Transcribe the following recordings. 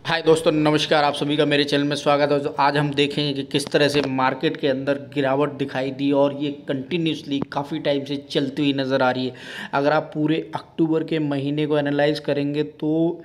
हाय दोस्तों, नमस्कार। आप सभी का मेरे चैनल में स्वागत है। तो आज हम देखेंगे कि किस तरह से मार्केट के अंदर गिरावट दिखाई दी और ये कंटिन्यूसली काफ़ी टाइम से चलती हुई नज़र आ रही है। अगर आप पूरे अक्टूबर के महीने को एनालाइज करेंगे तो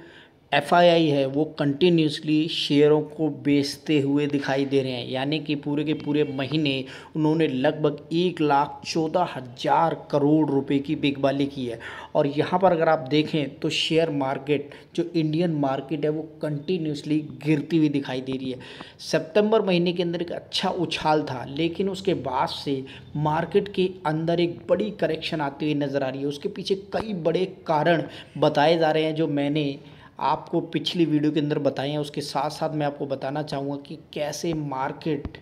एफआईआई है वो कंटिन्यूसली शेयरों को बेचते हुए दिखाई दे रहे हैं, यानी कि पूरे के पूरे महीने उन्होंने लगभग 1,14,000 करोड़ रुपए की बिकवाली की है। और यहाँ पर अगर आप देखें तो शेयर मार्केट जो इंडियन मार्केट है वो कंटिन्यूसली गिरती हुई दिखाई दे रही है। सितंबर महीने के अंदर एक अच्छा उछाल था, लेकिन उसके बाद से मार्केट के अंदर एक बड़ी करेक्शन आती हुई नज़र आ रही है। उसके पीछे कई बड़े कारण बताए जा रहे हैं जो मैंने आपको पिछली वीडियो के अंदर बताए हैं। उसके साथ साथ मैं आपको बताना चाहूँगा कि कैसे मार्केट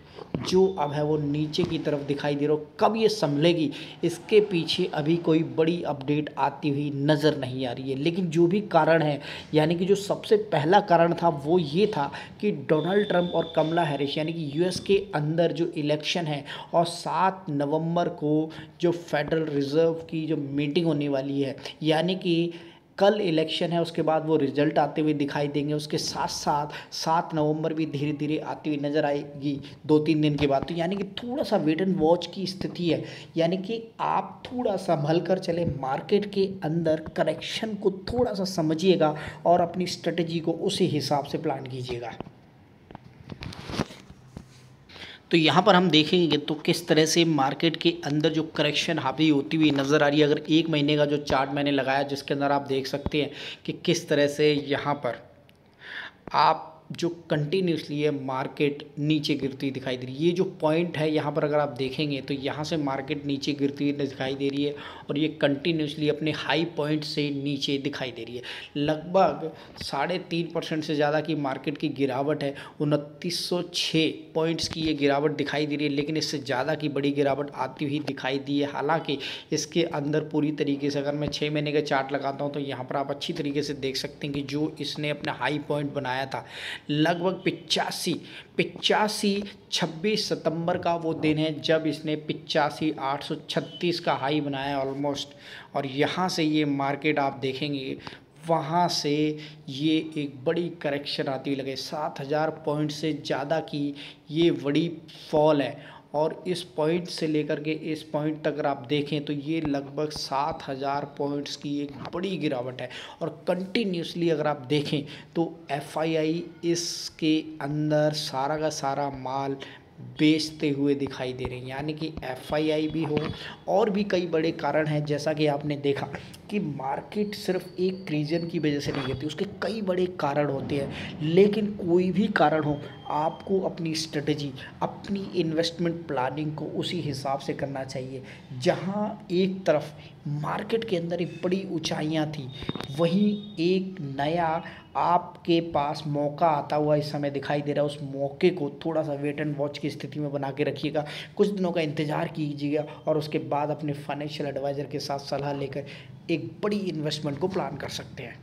जो अब है वो नीचे की तरफ दिखाई दे रहा हो, कब ये संभलेगी इसके पीछे अभी कोई बड़ी अपडेट आती हुई नज़र नहीं आ रही है। लेकिन जो भी कारण है, यानी कि जो सबसे पहला कारण था वो ये था कि डोनाल्ड ट्रंप और कमला हैरिस यानी कि यूएस के अंदर जो इलेक्शन है और 7 नवंबर को जो फेडरल रिजर्व की जो मीटिंग होने वाली है, यानी कि कल इलेक्शन है, उसके बाद वो रिजल्ट आते हुए दिखाई देंगे। उसके साथ साथ 7 नवंबर भी धीरे धीरे आती हुई नज़र आएगी 2-3 दिन के बाद। तो यानी कि थोड़ा सा वेट एंड वॉच की स्थिति है, यानी कि आप थोड़ा संभल कर चले, मार्केट के अंदर करेक्शन को थोड़ा सा समझिएगा और अपनी स्ट्रेटजी को उसी हिसाब से प्लान कीजिएगा। तो यहाँ पर हम देखेंगे तो किस तरह से मार्केट के अंदर जो करेक्शन हावी होती हुई नज़र आ रही है। अगर एक महीने का जो चार्ट मैंने लगाया जिसके अंदर आप देख सकते हैं कि किस तरह से यहाँ पर आप जो कंटिन्यूसली है मार्केट नीचे गिरती दिखाई दे रही है। ये जो पॉइंट है यहाँ पर अगर आप देखेंगे तो यहाँ से मार्केट नीचे गिरती हुई दिखाई दे रही है और ये कंटिन्यूसली अपने हाई पॉइंट से नीचे दिखाई दे रही है। लगभग 3.5% से ज़्यादा की मार्केट की गिरावट है। 2906 पॉइंट्स की ये गिरावट दिखाई दे रही है, लेकिन इससे ज़्यादा की बड़ी गिरावट आती हुई दिखाई दी है। हालाँकि इसके अंदर पूरी तरीके से अगर मैं 6 महीने का चार्ट लगाता हूँ तो यहाँ पर आप अच्छी तरीके से देख सकते हैं कि जो इसने अपना हाई पॉइंट बनाया था लगभग 26 सितंबर का वो दिन है जब इसने 85,836 का हाई बनाया ऑलमोस्ट। और यहाँ से ये मार्केट आप देखेंगे वहाँ से ये एक बड़ी करेक्शन आती हुई लगे। 7,000 पॉइंट से ज़्यादा की ये बड़ी फॉल है और इस पॉइंट से लेकर के इस पॉइंट तक अगर आप देखें तो ये लगभग 7,000 पॉइंट्स की एक बड़ी गिरावट है। और कंटिन्यूसली अगर आप देखें तो एफआईआई इसके अंदर सारा का सारा माल बेचते हुए दिखाई दे रहे हैं, यानी कि एफआईआई भी हो और भी कई बड़े कारण हैं। जैसा कि आपने देखा कि मार्केट सिर्फ एक रीजन की वजह से नहीं गिरती, उसके कई बड़े कारण होते हैं। लेकिन कोई भी कारण हो, आपको अपनी स्ट्रेटजी, अपनी इन्वेस्टमेंट प्लानिंग को उसी हिसाब से करना चाहिए। जहां एक तरफ मार्केट के अंदर एक बड़ी ऊंचाइयां थी, वहीं एक नया आपके पास मौका आता हुआ इस समय दिखाई दे रहा है। उस मौके को थोड़ा सा वेट एंड वॉच की स्थिति में बना के रखिएगा, कुछ दिनों का इंतज़ार कीजिएगा और उसके बाद अपने फाइनेंशियल एडवाइज़र के साथ सलाह लेकर एक बड़ी इन्वेस्टमेंट को प्लान कर सकते हैं।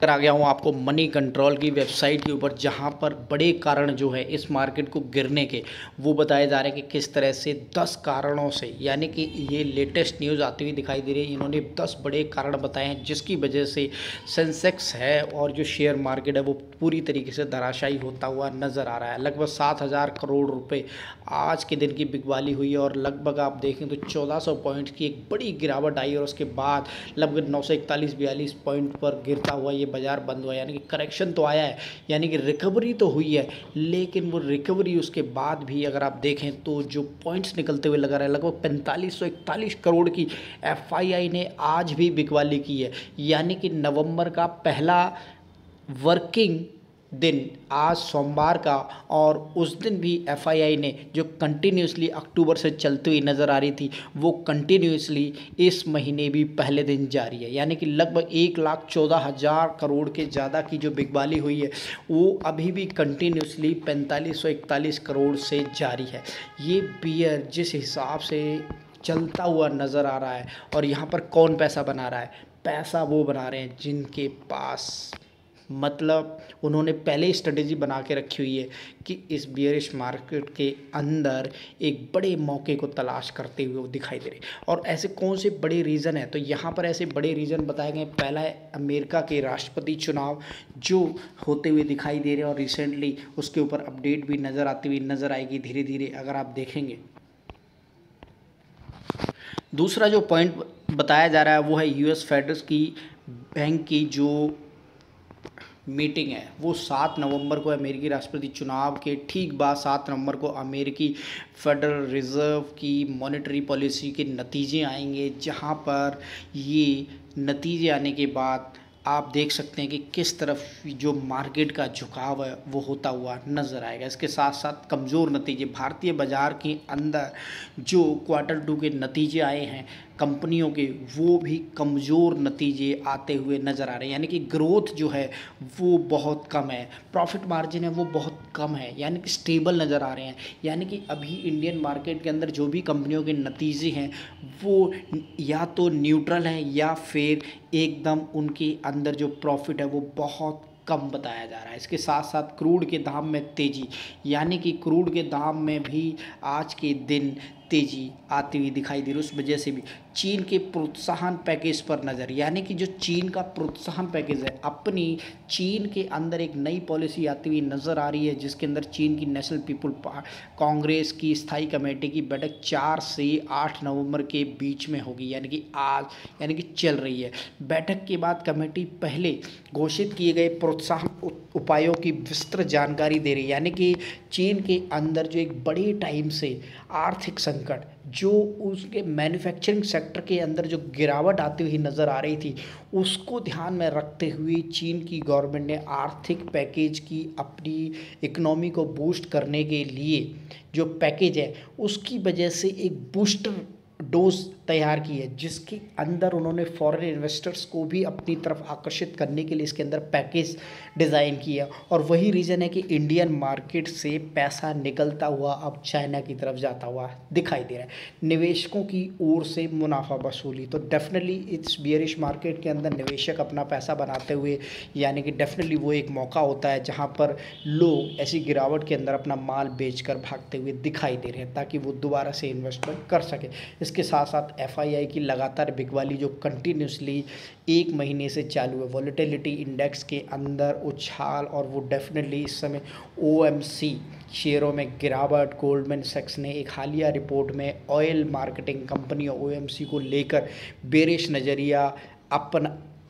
आ गया हूँ आपको मनी कंट्रोल की वेबसाइट के ऊपर, जहाँ पर बड़े कारण जो है इस मार्केट को गिरने के वो बताए जा रहे हैं कि किस तरह से 10 कारणों से, यानी कि ये लेटेस्ट न्यूज़ आती हुई दिखाई दे रही है। इन्होंने 10 बड़े कारण बताए हैं जिसकी वजह से सेंसेक्स है और जो शेयर मार्केट है वो पूरी तरीके से धराशायी होता हुआ नज़र आ रहा है। लगभग 7,000 करोड़ रुपये आज के दिन की बिकवाली हुई है और लगभग आप देखें तो 1400 पॉइंट की एक बड़ी गिरावट आई और उसके बाद लगभग 941-42 पॉइंट पर गिरता हुआ ये बाज़ार बंद हुआ। यानी कि करेक्शन तो आया है, यानी कि रिकवरी तो हुई है, लेकिन वो रिकवरी उसके बाद भी अगर आप देखें तो जो पॉइंट्स निकलते हुए लगा रहा है, लगभग 4541 करोड़ की एफआईआई ने आज भी बिकवाली की है। यानी कि नवंबर का पहला वर्किंग दिन आज सोमवार का, और उस दिन भी एफआईआई ने जो कंटिन्यूसली अक्टूबर से चलती हुई नज़र आ रही थी वो कंटिन्यूसली इस महीने भी पहले दिन जारी है। यानी कि लगभग 1,14,000 करोड़ के ज़्यादा की जो बिकवाली हुई है वो अभी भी कंटिन्यूसली 4541 करोड़ से जारी है। ये बियर जिस हिसाब से चलता हुआ नज़र आ रहा है, और यहाँ पर कौन पैसा बना रहा है? पैसा वो बना रहे हैं जिनके पास मतलब उन्होंने पहले ही स्ट्रेटेजी बना के रखी हुई है कि इस बियरिश मार्केट के अंदर एक बड़े मौके को तलाश करते हुए वो दिखाई दे रहे हैं। और ऐसे कौन से बड़े रीज़न हैं, तो यहाँ पर ऐसे बड़े रीज़न बताए गए। पहला है अमेरिका के राष्ट्रपति चुनाव जो होते हुए दिखाई दे रहे हैं और रिसेंटली उसके ऊपर अपडेट भी नज़र आती हुई नज़र आएगी धीरे धीरे अगर आप देखेंगे। दूसरा जो पॉइंट बताया जा रहा है वो है यूएस फेडरल की बैंक की जो मीटिंग है वो 7 नवंबर को अमेरिकी राष्ट्रपति चुनाव के ठीक बाद 7 नवंबर को अमेरिकी फेडरल रिजर्व की मॉनेटरी पॉलिसी के नतीजे आएंगे, जहां पर ये नतीजे आने के बाद आप देख सकते हैं कि किस तरफ जो मार्केट का झुकाव है वो होता हुआ नज़र आएगा। इसके साथ साथ कमज़ोर नतीजे भारतीय बाज़ार के अंदर जो Q2 के नतीजे आए हैं कंपनियों के वो भी कमज़ोर नतीजे आते हुए नज़र आ रहे हैं, यानी कि ग्रोथ जो है वो बहुत कम है, प्रॉफिट मार्जिन है वो बहुत कम है, यानी कि स्टेबल नज़र आ रहे हैं। यानी कि अभी इंडियन मार्केट के अंदर जो भी कंपनियों के नतीजे हैं वो या तो न्यूट्रल हैं या फिर एकदम उनके अंदर जो प्रॉफिट है वो बहुत कम बताया जा रहा है। इसके साथ साथ क्रूड के दाम में तेज़ी, यानी कि क्रूड के दाम में भी आज के दिन तेज़ी आती हुई दिखाई दे रही है। उस वजह से भी चीन के प्रोत्साहन पैकेज पर नज़र, यानी कि जो चीन का प्रोत्साहन पैकेज है अपनी चीन के अंदर एक नई पॉलिसी आती हुई नज़र आ रही है, जिसके अंदर चीन की नेशनल पीपल कांग्रेस की स्थायी कमेटी की बैठक 4 से 8 नवंबर के बीच में होगी, यानी कि आज यानी कि चल रही है। बैठक के बाद कमेटी पहले घोषित किए गए प्रोत्साहन उपायों की विस्तृत जानकारी दे रही है, यानी कि चीन के अंदर जो एक बड़े टाइम से आर्थिक संकट जो उसके मैन्युफैक्चरिंग सेक्टर के अंदर जो गिरावट आती हुई नज़र आ रही थी उसको ध्यान में रखते हुए चीन की गवर्नमेंट ने आर्थिक पैकेज की अपनी इकोनॉमी को बूस्ट करने के लिए जो पैकेज है उसकी वजह से एक बूस्टर डोज तैयार की है, जिसके अंदर उन्होंने फॉरेन इन्वेस्टर्स को भी अपनी तरफ आकर्षित करने के लिए इसके अंदर पैकेज डिज़ाइन किया। और वही रीज़न है कि इंडियन मार्केट से पैसा निकलता हुआ अब चाइना की तरफ जाता हुआ दिखाई दे रहा है, निवेशकों की ओर से मुनाफा वसूली। तो डेफिनेटली इस बियरिश मार्केट के अंदर निवेशक अपना पैसा बनाते हुए, यानी कि डेफिनेटली वो एक मौका होता है जहाँ पर लोग ऐसी गिरावट के अंदर अपना माल बेचकर भागते हुए दिखाई दे रहे हैं ताकि वो दोबारा से इन्वेस्टमेंट कर सके। इसके साथ साथ FII की लगातार बिकवाली जो कंटिन्यूसली 1 महीने से चालू है, वॉलेटिलिटी इंडेक्स के अंदर उछाल, और वो डेफिनेटली इस समय OMC शेयरों में गिरावट। गोल्डमैन सैक्स ने एक हालिया रिपोर्ट में ऑयल मार्केटिंग कंपनियों OMC को लेकर बेरिश नज़रिया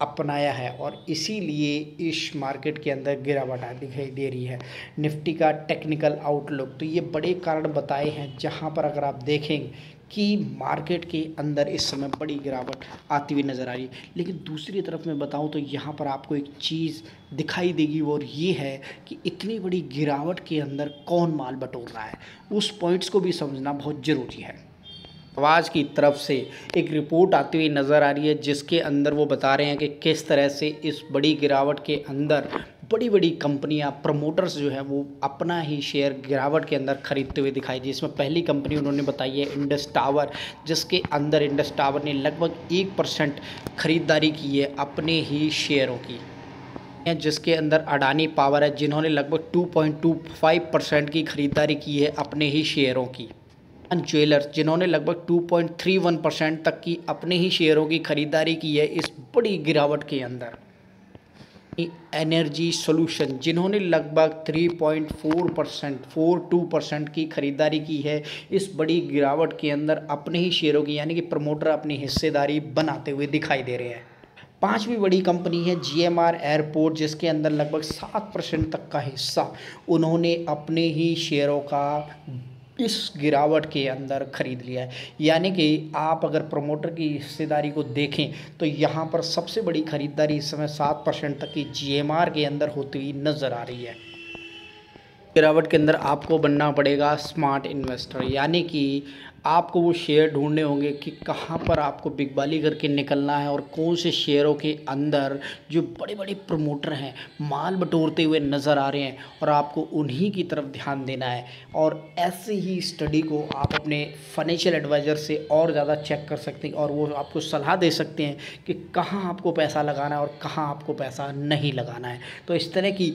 अपनाया है और इसीलिए इस मार्केट के अंदर गिरावट दिखाई दे रही है। निफ्टी का टेक्निकल आउटलुक, तो ये बड़े कारण बताए हैं जहां पर अगर आप देखेंगे कि मार्केट के अंदर इस समय बड़ी गिरावट आती हुई नज़र आ रही है। लेकिन दूसरी तरफ मैं बताऊं तो यहाँ पर आपको एक चीज़ दिखाई देगी और ये है कि इतनी बड़ी गिरावट के अंदर कौन माल बटोर रहा है, उस पॉइंट्स को भी समझना बहुत ज़रूरी है। आवाज़ की तरफ से एक रिपोर्ट आती हुई नज़र आ रही है जिसके अंदर वो बता रहे हैं कि किस तरह से इस बड़ी गिरावट के अंदर बड़ी बड़ी कंपनियां, प्रमोटर्स जो है वो अपना ही शेयर गिरावट के अंदर खरीदते हुए दिखाई दी। इसमें पहली कंपनी उन्होंने बताई है इंडस टावर, जिसके अंदर इंडस टावर ने लगभग 1% खरीदारी की है अपने ही शेयरों की, जिसके अंदर अडानी पावर है जिन्होंने लगभग 2.25% की खरीदारी की है अपने ही शेयरों की। ज्वेलर्स जिन्होंने लगभग 2.31% तक की अपने ही शेयरों की खरीदारी की है इस बड़ी गिरावट के अंदर। एनर्जी सॉल्यूशन जिन्होंने लगभग 3.42% की खरीदारी की है इस बड़ी गिरावट के अंदर अपने ही शेयरों की, यानी कि प्रमोटर अपनी हिस्सेदारी बनाते हुए दिखाई दे रहे हैं। पांचवी बड़ी कंपनी है GMR एयरपोर्ट, जिसके अंदर लगभग 7% तक का हिस्सा उन्होंने अपने ही शेयरों का इस गिरावट के अंदर खरीद लिया है। यानी कि आप अगर प्रमोटर की हिस्सेदारी को देखें तो यहाँ पर सबसे बड़ी खरीदारी इस समय 7% तक की GMR के अंदर होती हुई नज़र आ रही है। गिरावट के अंदर आपको बनना पड़ेगा स्मार्ट इन्वेस्टर, यानी कि आपको वो शेयर ढूंढने होंगे कि कहाँ पर आपको बिकबाली करके निकलना है और कौन से शेयरों के अंदर जो बड़े बड़े प्रमोटर हैं माल बटोरते हुए नज़र आ रहे हैं, और आपको उन्हीं की तरफ ध्यान देना है। और ऐसे ही स्टडी को आप अपने फाइनेंशियल एडवाइज़र से और ज़्यादा चेक कर सकते हैं और वो आपको सलाह दे सकते हैं कि कहाँ आपको पैसा लगाना है और कहाँ आपको पैसा नहीं लगाना है। तो इस तरह की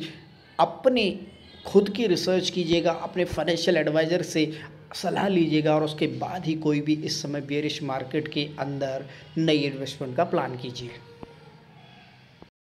अपने खुद की रिसर्च कीजिएगा, अपने फाइनेंशियल एडवाइज़र से सलाह लीजिएगा और उसके बाद ही कोई भी इस समय बेयरिश मार्केट के अंदर नई इन्वेस्टमेंट का प्लान कीजिए।